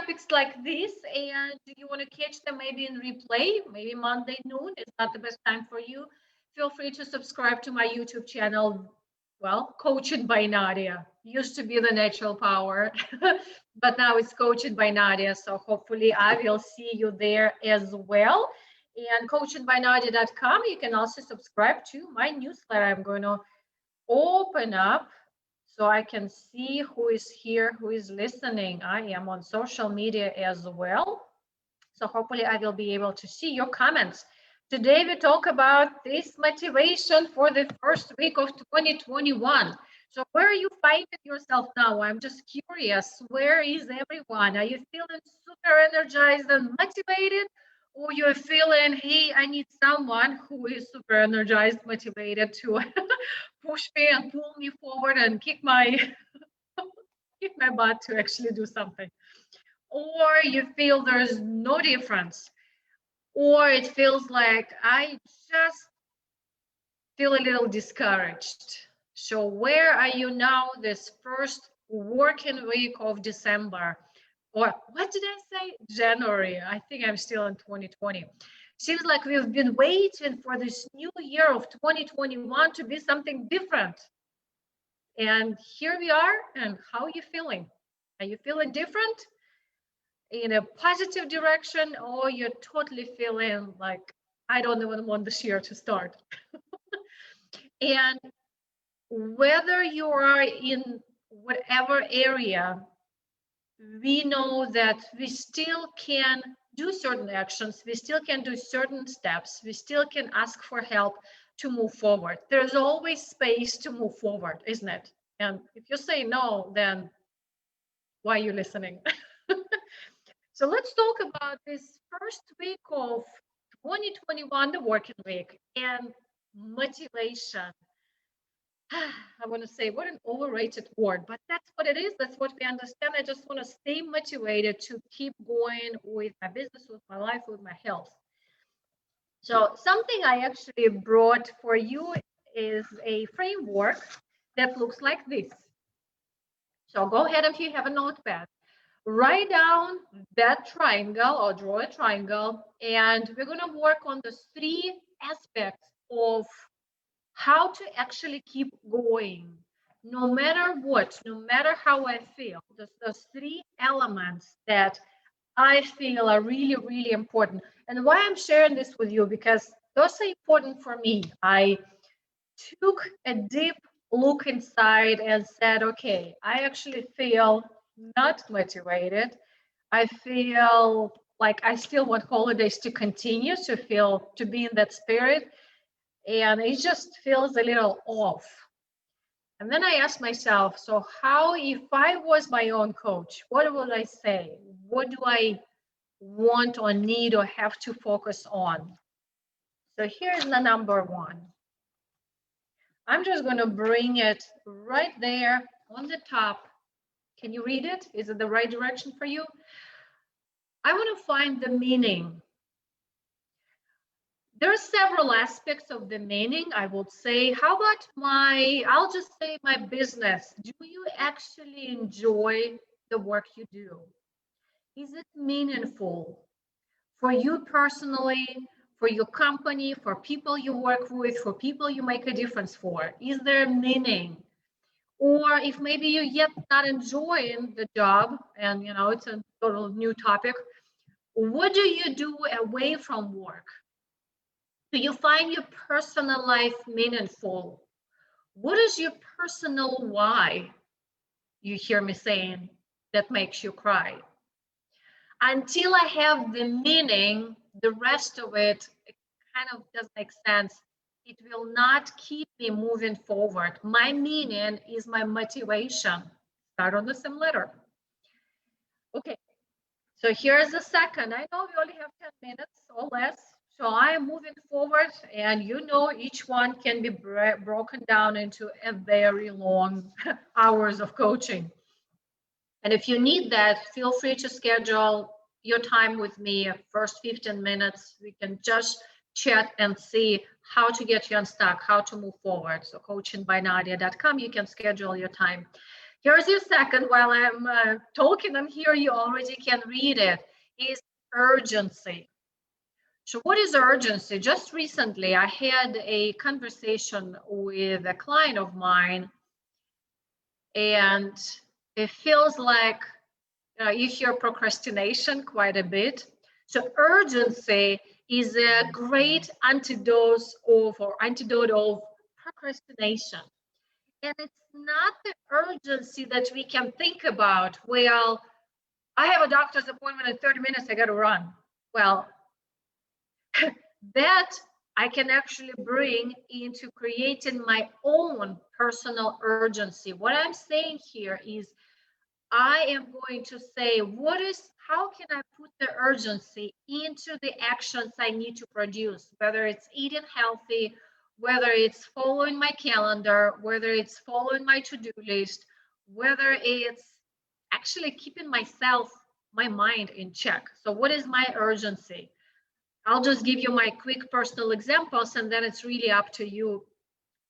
topics like this and you want to catch them maybe in replay, maybe Monday noon is not the best time for you, feel free to subscribe to my YouTube channel. Well, Coaching by Nadia used to be the Natural Power, but now it's Coaching by Nadia. So hopefully I will see you there as well. And coachingbynadia.com, you can also subscribe to my newsletter. I'm going to open up so I can see who is here, who is listening. I am on social media as well. So hopefully I will be able to see your comments. Today we talk about this motivation for the first week of 2021. So where are you finding yourself now? I'm just curious. Where is everyone? Are you feeling super energized and motivated? Or you're feeling, hey, I need someone who is super energized, motivated to push me and pull me forward and kick my kick my butt to actually do something. Or you feel there's no difference, or it feels like I just feel a little discouraged. So where are you now this first working week of December? Or what did I say? January. I think I'm still in 2020. Seems like we've been waiting for this new year of 2021 to be something different. And here we are. And how are you feeling? Are you feeling different in a positive direction, or you're totally feeling like, I don't even want this year to start? And whether you are in whatever area, we know that we still can do certain actions, we still can do certain steps, we still can ask for help to move forward. There's always space to move forward, isn't it? And if you say no, then why are you listening? So let's talk about this first week of 2021, the working week, and motivation. I want to say, what an overrated word, but that's what it is. That's what we understand. I just want to stay motivated to keep going with my business, with my life, with my health. So something I actually brought for you is a framework that looks like this. So go ahead, if you have a notepad, write down that triangle or draw a triangle, and we're going to work on the three aspects of how to actually keep going no matter what, no matter how I feel. There's those three elements that I feel are really, really important. And why I'm sharing this with you, because those are important for me. I took a deep look inside and said, okay, I actually feel not motivated. I feel like I still want holidays to continue, to be in that spirit. And it just feels a little off. And then I asked myself, so how, if I was my own coach, what would I say? What do I want or need or have to focus on? So here's the number one. I'm just going to bring it right there on the top. Can you read it? Is it the right direction for you? I want to find the meaning. There are several aspects of the meaning. I would say, how about I'll just say my business. Do you actually enjoy the work you do? Is it meaningful for you personally, for your company, for people you work with, for people you make a difference for? Is there meaning? Or if maybe you're yet not enjoying the job and it's a total new topic, what do you do away from work? Do you find your personal life meaningful? What is your personal why, you hear me saying, that makes you cry? Until I have the meaning, the rest of it kind of doesn't make sense. It will not keep me moving forward. My meaning is my motivation. Start on the same letter. Okay, so here's the second. I know we only have 10 minutes or less. So I am moving forward, and each one can be broken down into a very long hours of coaching. And if you need that, feel free to schedule your time with me. First 15 minutes, we can just chat and see how to get you unstuck, how to move forward. So coachingbynadia.com, you can schedule your time. Here's your second while I'm talking, and here you already can read it, is urgency. So what is urgency? Just recently, I had a conversation with a client of mine, and it feels like you hear procrastination quite a bit. So urgency is a great antidote of procrastination. And it's not the urgency that we can think about. Well, I have a doctor's appointment in 30 minutes, I got to run. Well, that I can actually bring into creating my own personal urgency. What I'm saying here is I am going to say, how can I put the urgency into the actions I need to produce, whether it's eating healthy, whether it's following my calendar, whether it's following my to-do list, whether it's actually keeping my mind in check. So what is my urgency? I'll just give you my quick personal examples, and then it's really up to you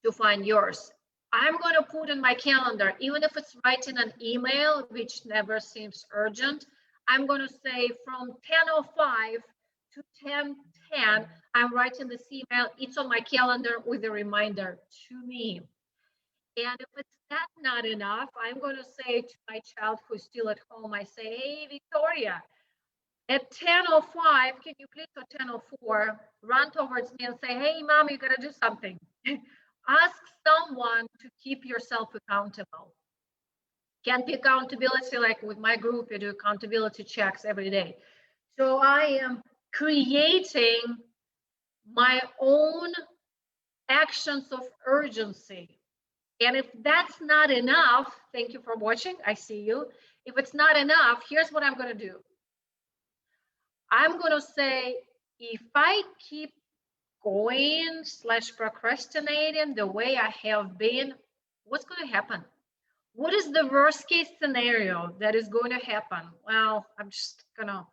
to find yours. I'm going to put in my calendar, even if it's writing an email, which never seems urgent, I'm going to say from 10:05 to 10:10, I'm writing this email. It's on my calendar with a reminder to me. And if it's not enough, I'm going to say to my child who's still at home, I say, hey, Victoria, at 10:05, can you please, or 10:04, run towards me and say, hey, mom, you got to do something. Ask someone to keep yourself accountable. Can be accountability, like with my group, we do accountability checks every day. So I am creating my own actions of urgency. And if that's not enough, thank you for watching, I see you. If it's not enough, here's what I'm going to do. I'm going to say, if I keep going / procrastinating the way I have been, what's going to happen? What is the worst case scenario that is going to happen? Well, I'm just going to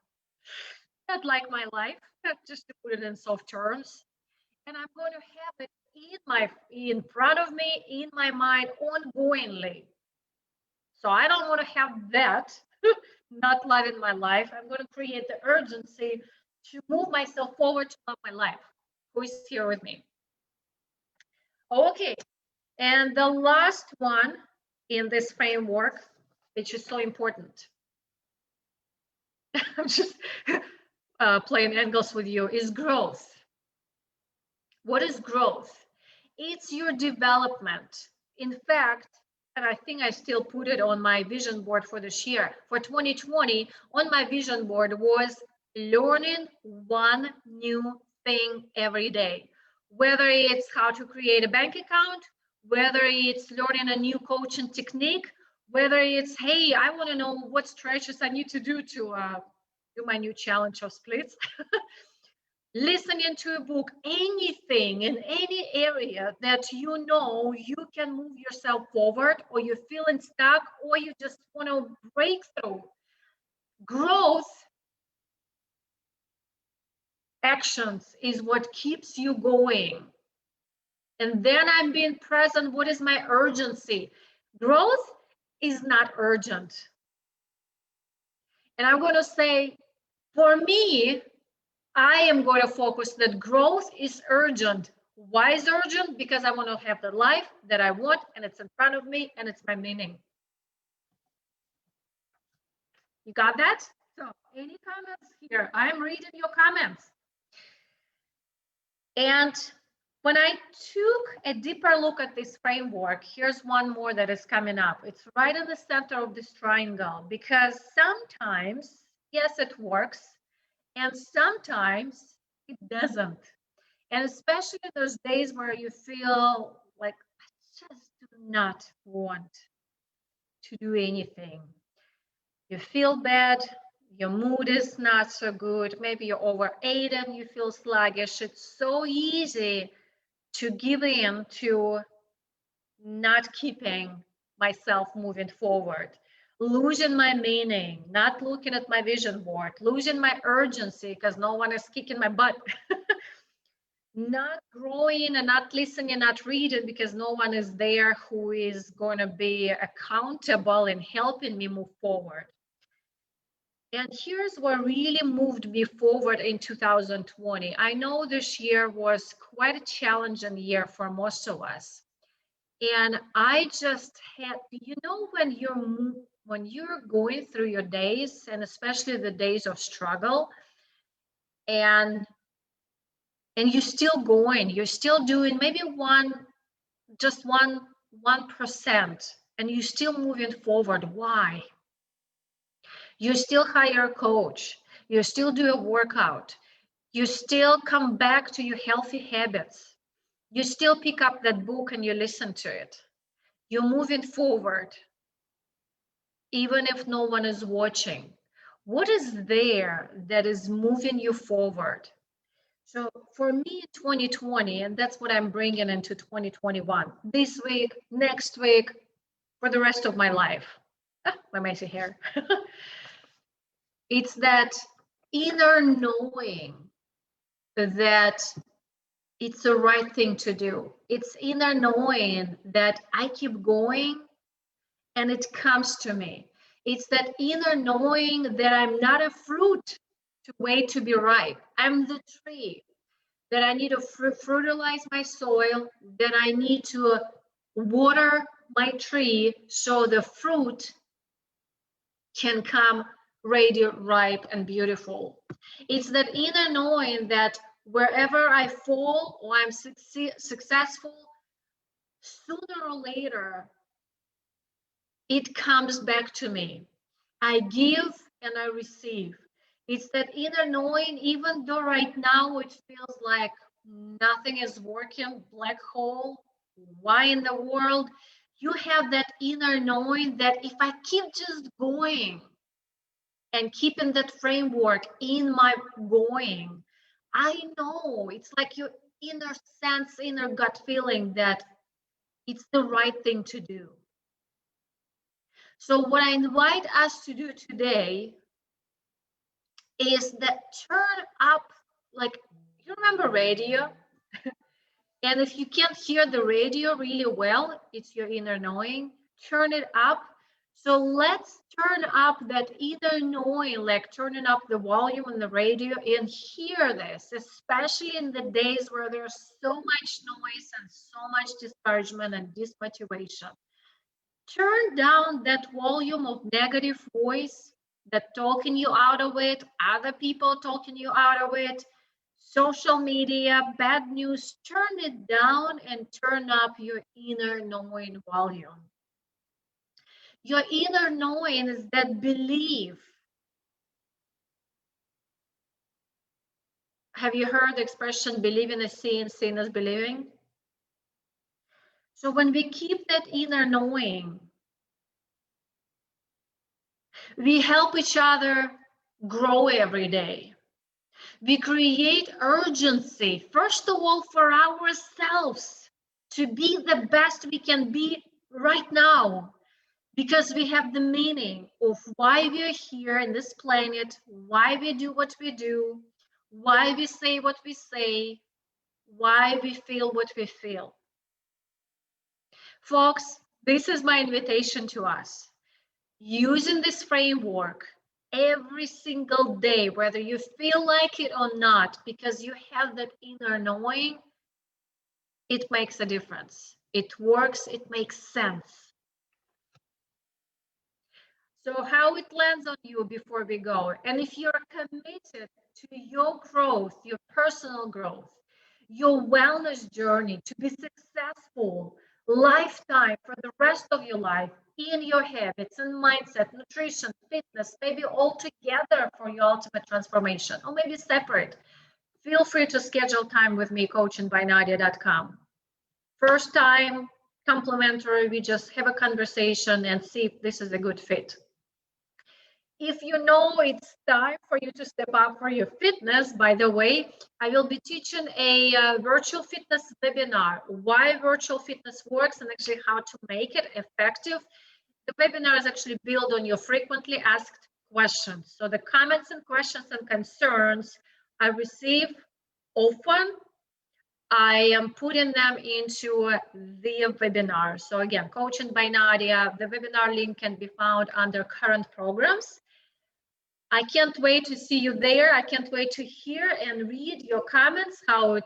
not like my life, just to put it in soft terms. And I'm going to have it in front of me, in my mind, ongoingly. So I don't want to have that not loving my life. I'm going to create the urgency to move myself forward to love my life. Who is here with me? Okay, and the last one in this framework, which is so important, I'm just playing angles with you, is growth. What is growth? It's your development. In fact, and I think I still put it on my vision board for this year, for 2020, on my vision board was learning one new thing every day. Whether it's how to create a bank account, whether it's learning a new coaching technique, whether it's, hey, I want to know what stretches I need to do my new challenge of splits. Listening to a book, anything in any area that you know you can move yourself forward, or you're feeling stuck, or you just want to break through. Growth actions is what keeps you going. And then I'm being present. What is my urgency? Growth is not urgent. And I'm going to say, for me, I am going to focus that growth is urgent. Why is urgent? Because I want to have the life that I want, and it's in front of me, and it's my meaning. You got that? So any comments here? I'm reading your comments. And when I took a deeper look at this framework, here's one more that is coming up. It's right in the center of this triangle, because sometimes, yes, it works, and sometimes it doesn't. And especially those days where you feel like, I just do not want to do anything. You feel bad, your mood is not so good, maybe you're overeaten, you feel sluggish. It's so easy to give in to not keeping myself moving forward, losing my meaning, not looking at my vision board, losing my urgency because no one is kicking my butt. not growing and not listening, not reading, because no one is there who is going to be accountable and helping me move forward. And here's what really moved me forward in 2020. I know this year was quite a challenging year for most of us. And I just had, when you're going through your days, and especially the days of struggle, and you're still going, you're still doing maybe just 1%, and you're still moving forward. Why? You still hire a coach, you still do a workout, you still come back to your healthy habits, you still pick up that book and you listen to it. You're moving forward, even if no one is watching. What is there that is moving you forward? So for me, 2020, and that's what I'm bringing into 2021, this week, next week, for the rest of my life. My messy hair. It's that inner knowing that it's the right thing to do. It's inner knowing that I keep going and it comes to me. It's that inner knowing that I'm not a fruit to wait to be ripe. I'm the tree, that I need to fertilize my soil, that I need to water my tree so the fruit can come ready, ripe, and beautiful. It's that inner knowing that wherever I fall or I'm successful, sooner or later, it comes back to me. I give and I receive. It's that inner knowing, even though right now it feels like nothing is working, black hole, why in the world? You have that inner knowing that if I keep just going and keeping that framework in my going, I know it's like your inner sense, inner gut feeling that it's the right thing to do. So what I invite us to do today is that turn up, like, you remember radio? And if you can't hear the radio really well, it's your inner knowing, turn it up. So let's turn up that inner knowing, like turning up the volume on the radio and hear this, especially in the days where there's so much noise and so much discouragement and dismotivation. Turn down that volume of negative voice that talking you out of it, other people talking you out of it, social media, bad news. Turn it down and turn up your inner knowing volume. Your inner knowing is that belief. Have you heard the expression believing is seeing, seeing is believing? So when we keep that inner knowing, we help each other grow every day. We create urgency, first of all, for ourselves to be the best we can be right now, because we have the meaning of why we are here in this planet, why we do what we do, why we say what we say, why we feel what we feel. Folks, this is my invitation to us. Using this framework every single day, whether you feel like it or not, because you have that inner knowing, it makes a difference. It works, it makes sense. So how it lands on you before we go, and if you're committed to your growth, your personal growth, your wellness journey to be successful lifetime for the rest of your life in your habits and mindset, nutrition, fitness, maybe all together for your ultimate transformation, or maybe separate, feel free to schedule time with me, coachingbynadia.com. First time, complimentary, we just have a conversation and see if this is a good fit. If you know it's time for you to step up for your fitness, by the way, I will be teaching a virtual fitness webinar, why virtual fitness works and actually how to make it effective. The webinar is actually built on your frequently asked questions. So the comments and questions and concerns I receive often, I am putting them into the webinar. So again, Coaching by Nadia, the webinar link can be found under current programs. I can't wait to see you there. I can't wait to hear and read your comments, how it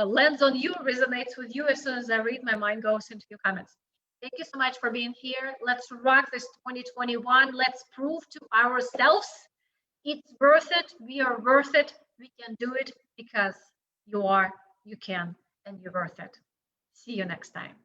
lands on you, resonates with you. As soon as I read, my mind goes into your comments. Thank you so much for being here. Let's rock this 2021. Let's prove to ourselves it's worth it. We are worth it. We can do it because you are, you can, and you're worth it. See you next time.